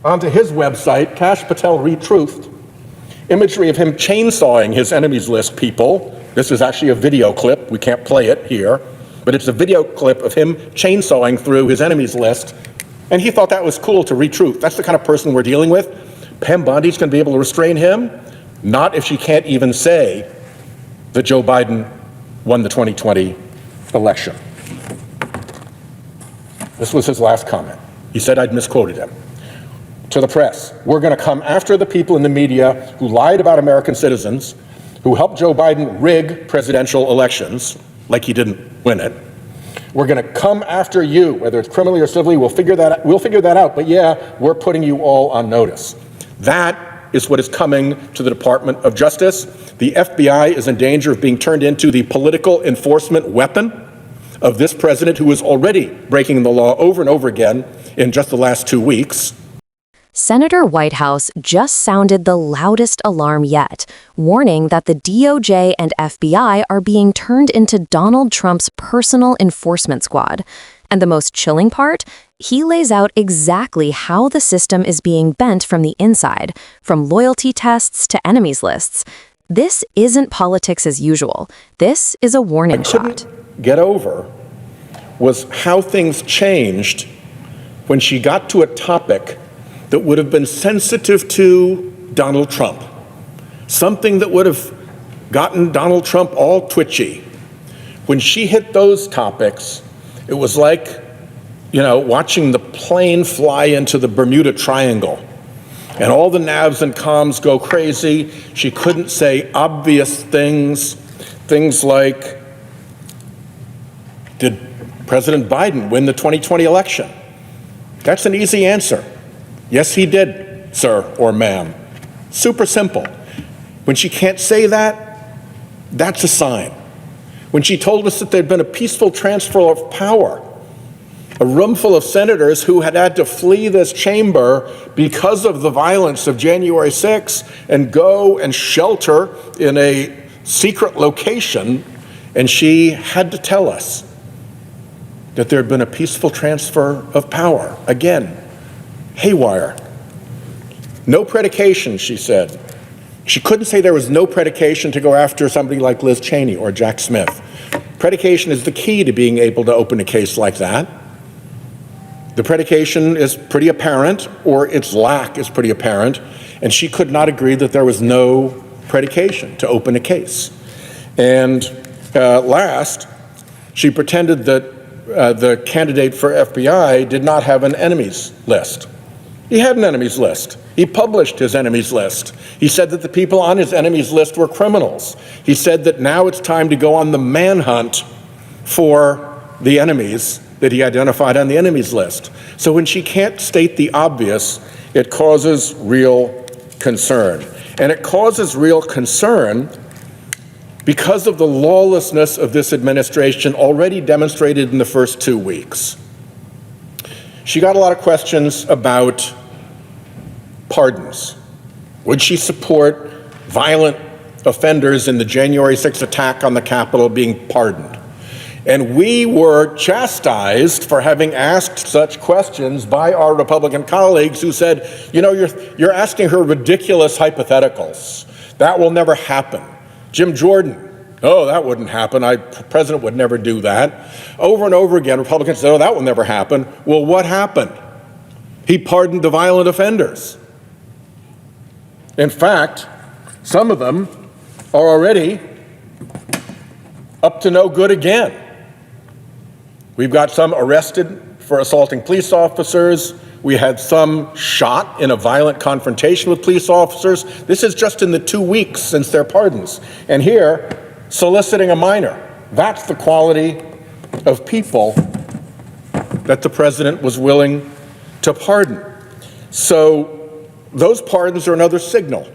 onto his website, Kash Patel Retruthed, imagery of him chainsawing his enemies list people. This is actually a video clip. We can't play it here, but it's a video clip of him chainsawing through his enemies list. And he thought that was cool to retruth. That's the kind of person we're dealing with. Pam Bondi's going to be able to restrain him? Not if she can't even say that Joe Biden won the 2020 election. This was his last comment. He said I'd misquoted him. To the press, we're going to come after the people in the media who lied about American citizens, who helped Joe Biden rig presidential elections, like he didn't win it. We're going to come after you, whether it's criminally or civilly. We'll figure that out. But yeah, we're putting you all on notice. That is what is coming to the Department of Justice. The FBI is in danger of being turned into the political enforcement weapon of this president, who is already breaking the law over and over again in just the last 2 weeks. Senator Whitehouse just sounded the loudest alarm yet, warning that the DOJ and FBI are being turned into Donald Trump's personal enforcement squad. And the most chilling part, he lays out exactly how the system is being bent from the inside, from loyalty tests to enemies lists. This isn't politics as usual. This is a warning shot. Get over was how things changed when she got to a topic that would have been sensitive to Donald Trump, something that would have gotten Donald Trump all twitchy. When she hit those topics, it was like, watching the plane fly into the Bermuda Triangle, and all the navs and comms go crazy. She couldn't say obvious things like, did President Biden win the 2020 election? That's an easy answer. Yes, he did, sir or ma'am. Super simple. When she can't say that, that's a sign. When she told us that there'd been a peaceful transfer of power, a room full of senators who had to flee this chamber because of the violence of January 6th and go and shelter in a secret location, and she had to tell us that there had been a peaceful transfer of power. Again, haywire. No predication, she said. She couldn't say there was no predication to go after somebody like Liz Cheney or Jack Smith. Predication is the key to being able to open a case like that. The predication is pretty apparent, or its lack is pretty apparent, and she could not agree that there was no predication to open a case. And last, she pretended that the candidate for FBI did not have an enemies list. He had an enemies list. He published his enemies list. He said that the people on his enemies list were criminals. He said that now it's time to go on the manhunt for the enemies that he identified on the enemies list. So when she can't state the obvious, it causes real concern. And it causes real concern because of the lawlessness of this administration already demonstrated in the first 2 weeks. She got a lot of questions about pardons. Would she support violent offenders in the January 6th attack on the Capitol being pardoned? And we were chastised for having asked such questions by our Republican colleagues who said, you're asking her ridiculous hypotheticals. That will never happen. Jim Jordan, oh, that wouldn't happen. The president would never do that. Over and over again, Republicans said, oh, that will never happen. Well, what happened? He pardoned the violent offenders. In fact, some of them are already up to no good again. We've got some arrested for assaulting police officers. We had some shot in a violent confrontation with police officers. This is just in the 2 weeks since their pardons. And here, soliciting a minor. That's the quality of people that the president was willing to pardon. So those pardons are another signal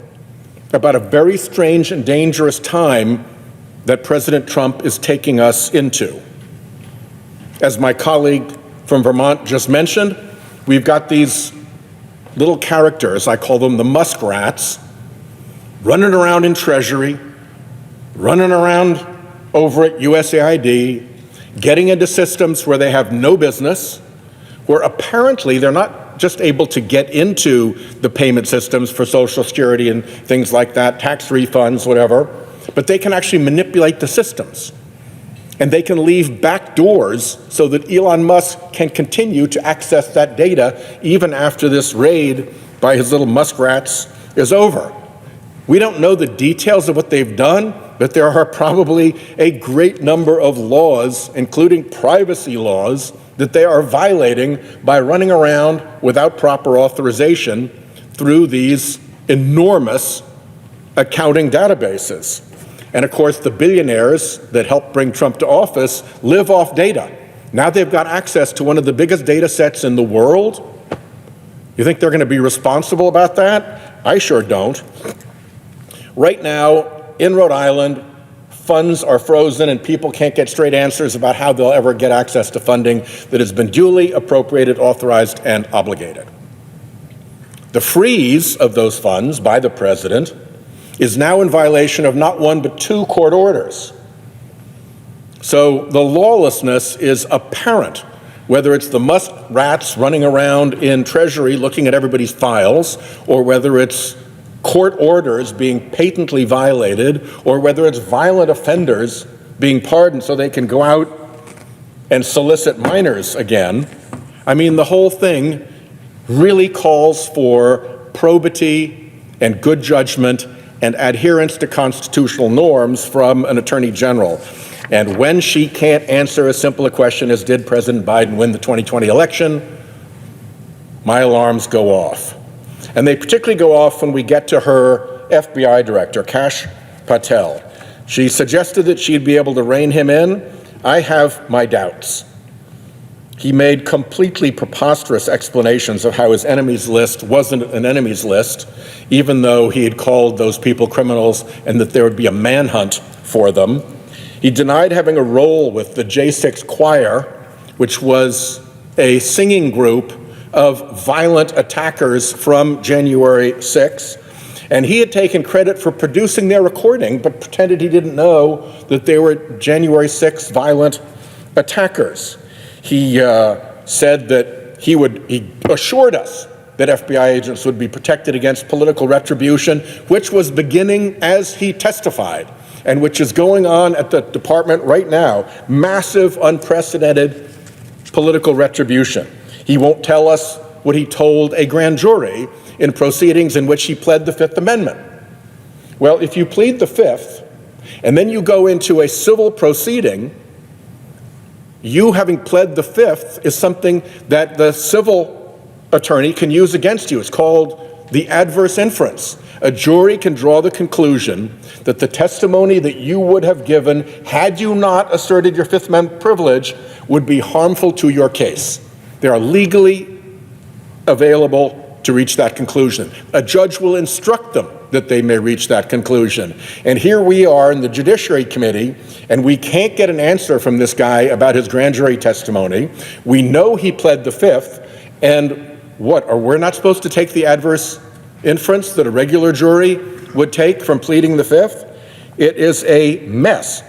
about a very strange and dangerous time that President Trump is taking us into. As my colleague from Vermont just mentioned, we've got these little characters, I call them the muskrats, running around in Treasury, running around over at USAID, getting into systems where they have no business, where apparently they're not not just able to get into the payment systems for Social Security and things like that, tax refunds, whatever, but they can actually manipulate the systems. And they can leave back doors so that Elon Musk can continue to access that data even after this raid by his little muskrats is over. We don't know the details of what they've done, but there are probably a great number of laws, including privacy laws, that they are violating by running around without proper authorization through these enormous accounting databases. And of course, the billionaires that helped bring Trump to office live off data. Now they've got access to one of the biggest data sets in the world. You think they're going to be responsible about that? I sure don't. Right now, in Rhode Island, funds are frozen and people can't get straight answers about how they'll ever get access to funding that has been duly appropriated, authorized, and obligated. The freeze of those funds by the president is now in violation of not one but two court orders. So the lawlessness is apparent, whether it's the muskrats running around in Treasury looking at everybody's files, or whether it's court orders being patently violated, or whether it's violent offenders being pardoned so they can go out and solicit minors again. I mean, the whole thing really calls for probity and good judgment and adherence to constitutional norms from an attorney general. And when she can't answer as simple a question as did President Biden win the 2020 election, my alarms go off. And they particularly go off when we get to her FBI director, Kash Patel. She suggested that she'd be able to rein him in. I have my doubts. He made completely preposterous explanations of how his enemies list wasn't an enemies list, even though he had called those people criminals and that there would be a manhunt for them. He denied having a role with the J6 Choir, which was a singing group of violent attackers from January 6. And he had taken credit for producing their recording, but pretended he didn't know that they were January 6 violent attackers. He said that he assured us that FBI agents would be protected against political retribution, which was beginning as he testified, and which is going on at the department right now, massive, unprecedented political retribution. He won't tell us what he told a grand jury in proceedings in which he pled the Fifth Amendment. Well, if you plead the Fifth, and then you go into a civil proceeding, you having pled the Fifth is something that the civil attorney can use against you. It's called the adverse inference. A jury can draw the conclusion that the testimony that you would have given had you not asserted your Fifth Amendment privilege would be harmful to your case. They are legally available to reach that conclusion. A judge will instruct them that they may reach that conclusion. And here we are in the Judiciary Committee, and we can't get an answer from this guy about his grand jury testimony. We know he pled the Fifth, and what, are we not supposed to take the adverse inference that a regular jury would take from pleading the Fifth? It is a mess.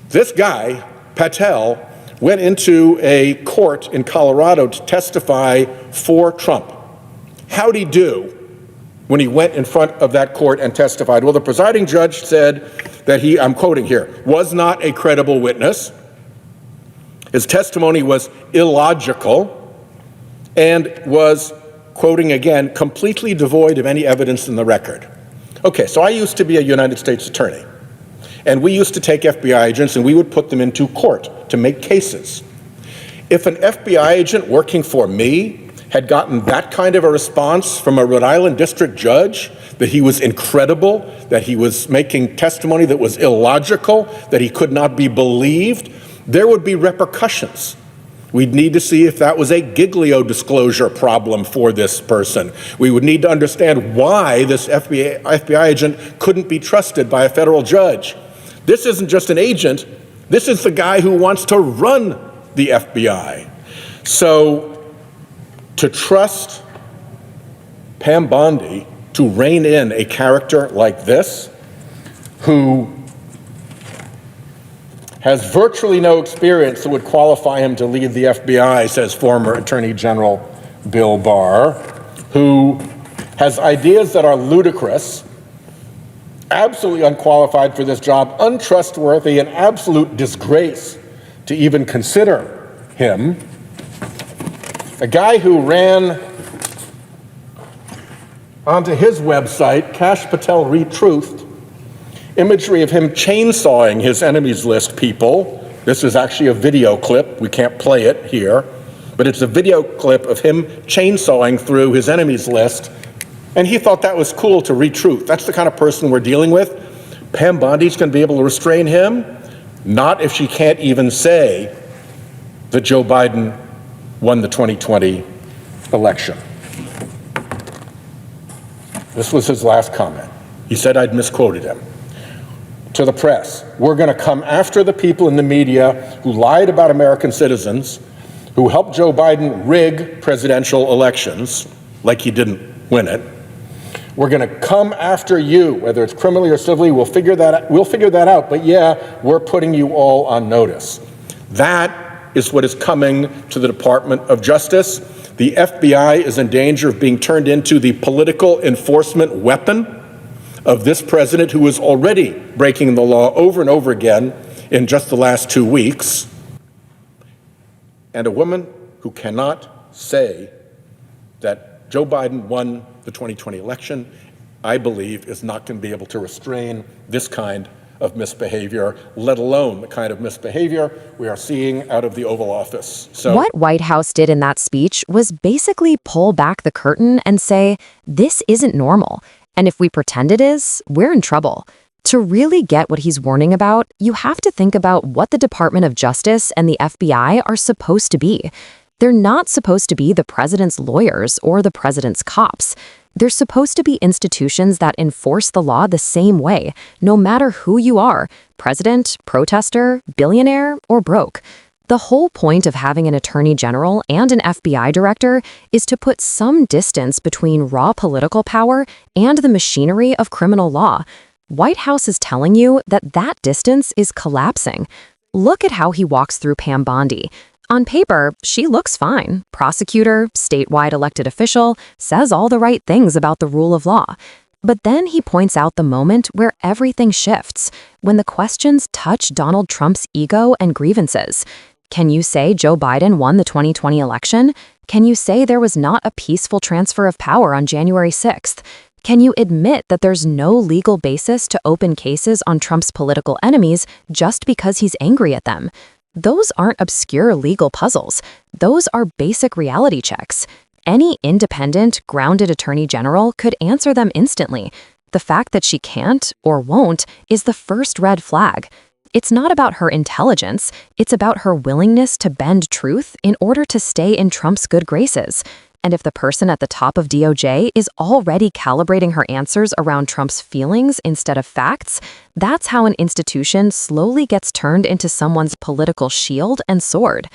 This guy, Patel, went into a court in Colorado to testify for Trump. How'd he do when he went in front of that court and testified? Well, the presiding judge said that he, I'm quoting here, was not a credible witness. His testimony was illogical and was, quoting again, completely devoid of any evidence in the record. Okay, so I used to be a United States attorney, and we used to take FBI agents and we would put them into court to make cases. If an FBI agent working for me had gotten that kind of a response from a Rhode Island district judge, that he was incredible, that he was making testimony that was illogical, that he could not be believed, there would be repercussions. We'd need to see if that was a Giglio disclosure problem for this person. We would need to understand why this FBI agent couldn't be trusted by a federal judge. This isn't just an agent, this is the guy who wants to run the FBI. So to trust Pam Bondi to rein in a character like this, who has virtually no experience that would qualify him to lead the FBI, says former Attorney General Bill Barr, who has ideas that are ludicrous, absolutely unqualified for this job, untrustworthy, an absolute disgrace to even consider him. A guy who ran onto his website, Kash Patel Retruthed, imagery of him chainsawing his enemies list people. This is actually a video clip. We can't play it here, but it's a video clip of him chainsawing through his enemies list. And he thought that was cool to retruth. That's the kind of person we're dealing with. Pam Bondi's going to be able to restrain him? Not if she can't even say that Joe Biden won the 2020 election. This was his last comment. He said I'd misquoted him. To the press, we're going to come after the people in the media who lied about American citizens, who helped Joe Biden rig presidential elections, like he didn't win it. We're going to come after you, whether it's criminally or civilly. We'll figure that out. But yeah, we're putting you all on notice. That is what is coming to the Department of Justice. The FBI is in danger of being turned into the political enforcement weapon of this president, who is already breaking the law over and over again in just the last 2 weeks, and a woman who cannot say that Joe Biden won the 2020 election, I believe, is not going to be able to restrain this kind of misbehavior, let alone the kind of misbehavior we are seeing out of the Oval Office. So, what Whitehouse did in that speech was basically pull back the curtain and say, this isn't normal. And if we pretend it is, we're in trouble. To really get what he's warning about, you have to think about what the Department of Justice and the FBI are supposed to be. They're not supposed to be the president's lawyers or the president's cops. They're supposed to be institutions that enforce the law the same way, no matter who you are, president, protester, billionaire, or broke. The whole point of having an attorney general and an FBI director is to put some distance between raw political power and the machinery of criminal law. Whitehouse is telling you that that distance is collapsing. Look at how he walks through Pam Bondi. On paper, she looks fine. Prosecutor, statewide elected official, says all the right things about the rule of law. But then he points out the moment where everything shifts, when the questions touch Donald Trump's ego and grievances. Can you say Joe Biden won the 2020 election? Can you say there was not a peaceful transfer of power on January 6th? Can you admit that there's no legal basis to open cases on Trump's political enemies just because he's angry at them? Those aren't obscure legal puzzles. Those are basic reality checks. Any independent, grounded attorney general could answer them instantly. The fact that she can't or won't is the first red flag. It's not about her intelligence, it's about her willingness to bend truth in order to stay in Trump's good graces. And if the person at the top of DOJ is already calibrating her answers around Trump's feelings instead of facts, that's how an institution slowly gets turned into someone's political shield and sword.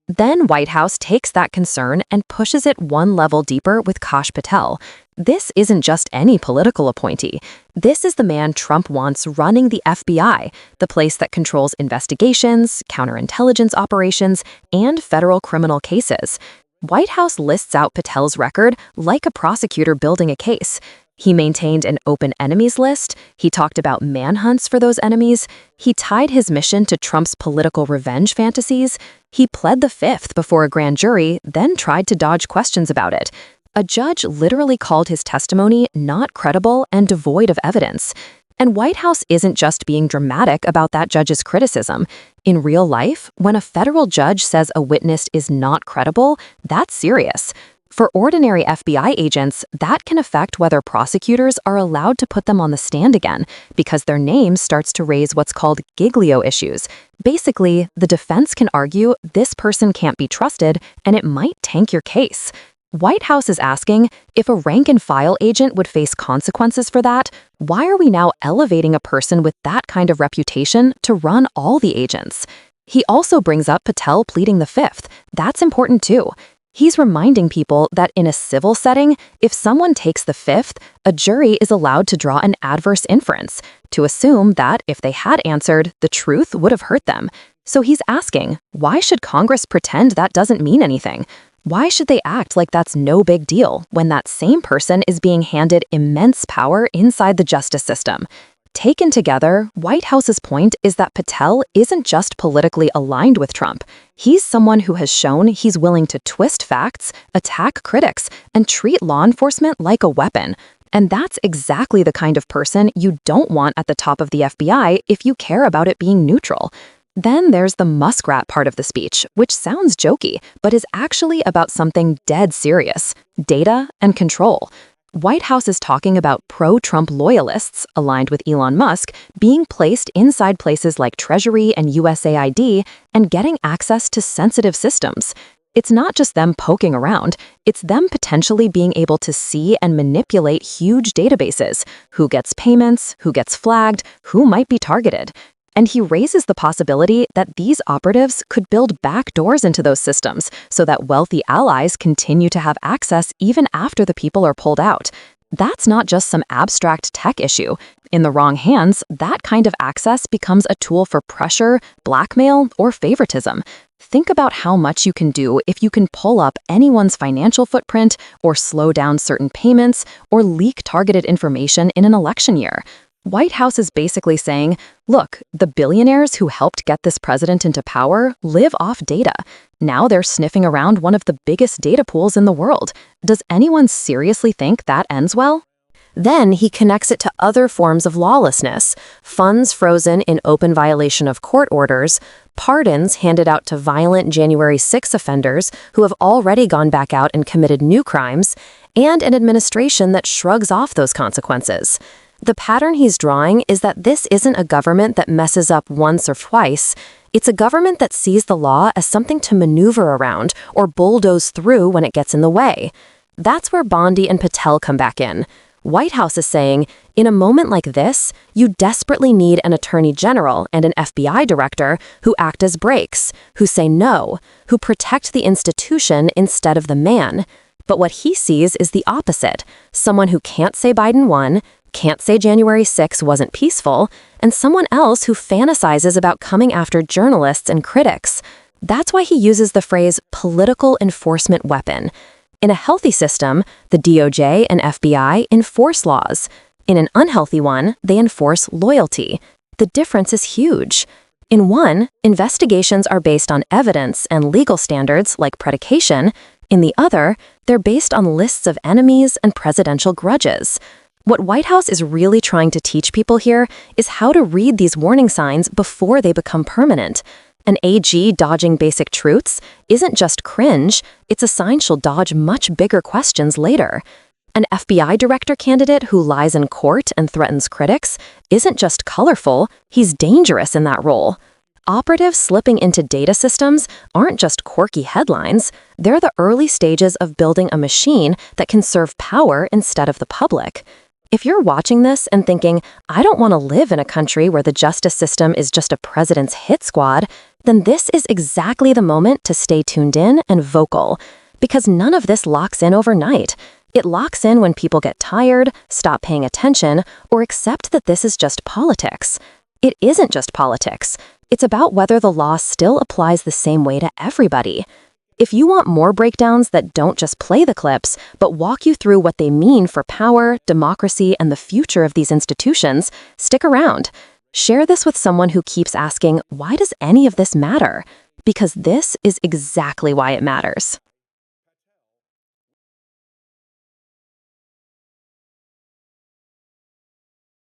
Then Whitehouse takes that concern and pushes it one level deeper with Kash Patel. This isn't just any political appointee. This is the man Trump wants running the FBI, the place that controls investigations, counterintelligence operations, and federal criminal cases. Whitehouse lists out Patel's record like a prosecutor building a case. He maintained an open enemies list. He talked about manhunts for those enemies. He tied his mission to Trump's political revenge fantasies. He pled the Fifth before a grand jury, then tried to dodge questions about it. A judge literally called his testimony not credible and devoid of evidence. And Whitehouse isn't just being dramatic about that judge's criticism. In real life, when a federal judge says a witness is not credible, that's serious. For ordinary FBI agents, that can affect whether prosecutors are allowed to put them on the stand again, because their name starts to raise what's called giglio issues. Basically, the defense can argue this person can't be trusted, and it might tank your case. Whitehouse is asking, if a rank-and-file agent would face consequences for that, why are we now elevating a person with that kind of reputation to run all the agents? He also brings up Patel pleading the Fifth. That's important too. He's reminding people that in a civil setting, if someone takes the Fifth, a jury is allowed to draw an adverse inference, to assume that if they had answered, the truth would have hurt them. So he's asking, why should Congress pretend that doesn't mean anything? Why should they act like that's no big deal when that same person is being handed immense power inside the justice system? Taken together, Whitehouse's point is that Patel isn't just politically aligned with Trump. He's someone who has shown he's willing to twist facts, attack critics, and treat law enforcement like a weapon. And that's exactly the kind of person you don't want at the top of the FBI if you care about it being neutral. Then there's the muskrat part of the speech, which sounds jokey, but is actually about something dead serious: data and control. Whitehouse is talking about pro-Trump loyalists, aligned with Elon Musk, being placed inside places like Treasury and USAID and getting access to sensitive systems. It's not just them poking around, it's them potentially being able to see and manipulate huge databases: who gets payments, who gets flagged, who might be targeted. And he raises the possibility that these operatives could build back doors into those systems so that wealthy allies continue to have access even after the people are pulled out. That's not just some abstract tech issue. In the wrong hands, that kind of access becomes a tool for pressure, blackmail, or favoritism. Think about how much you can do if you can pull up anyone's financial footprint, or slow down certain payments, or leak targeted information in an election year. Whitehouse is basically saying, look, the billionaires who helped get this president into power live off data. Now they're sniffing around one of the biggest data pools in the world. Does anyone seriously think that ends well? Then he connects it to other forms of lawlessness: funds frozen in open violation of court orders, pardons handed out to violent January 6 offenders who have already gone back out and committed new crimes, and an administration that shrugs off those consequences. The pattern he's drawing is that this isn't a government that messes up once or twice. It's a government that sees the law as something to maneuver around or bulldoze through when it gets in the way. That's where Bondi and Patel come back in. Whitehouse is saying, in a moment like this, you desperately need an attorney general and an FBI director who act as brakes, who say no, who protect the institution instead of the man. But what he sees is the opposite: someone who can't say Biden won, can't say January 6 wasn't peaceful, and someone else who fantasizes about coming after journalists and critics. That's why he uses the phrase political enforcement weapon. In a healthy system, the DOJ and FBI enforce laws. In an unhealthy one, they enforce loyalty. The difference is huge. In one, investigations are based on evidence and legal standards like predication. In the other, they're based on lists of enemies and presidential grudges. What Whitehouse is really trying to teach people here is how to read these warning signs before they become permanent. An AG dodging basic truths isn't just cringe, it's a sign she'll dodge much bigger questions later. An FBI director candidate who lies in court and threatens critics isn't just colorful, he's dangerous in that role. Operatives slipping into data systems aren't just quirky headlines, they're the early stages of building a machine that can serve power instead of the public. If you're watching this and thinking, I don't want to live in a country where the justice system is just a president's hit squad, then this is exactly the moment to stay tuned in and vocal. Because none of this locks in overnight. It locks in when people get tired, stop paying attention, or accept that this is just politics. It isn't just politics. It's about whether the law still applies the same way to everybody. If you want more breakdowns that don't just play the clips, but walk you through what they mean for power, democracy, and the future of these institutions, stick around. Share this with someone who keeps asking, why does any of this matter? Because this is exactly why it matters.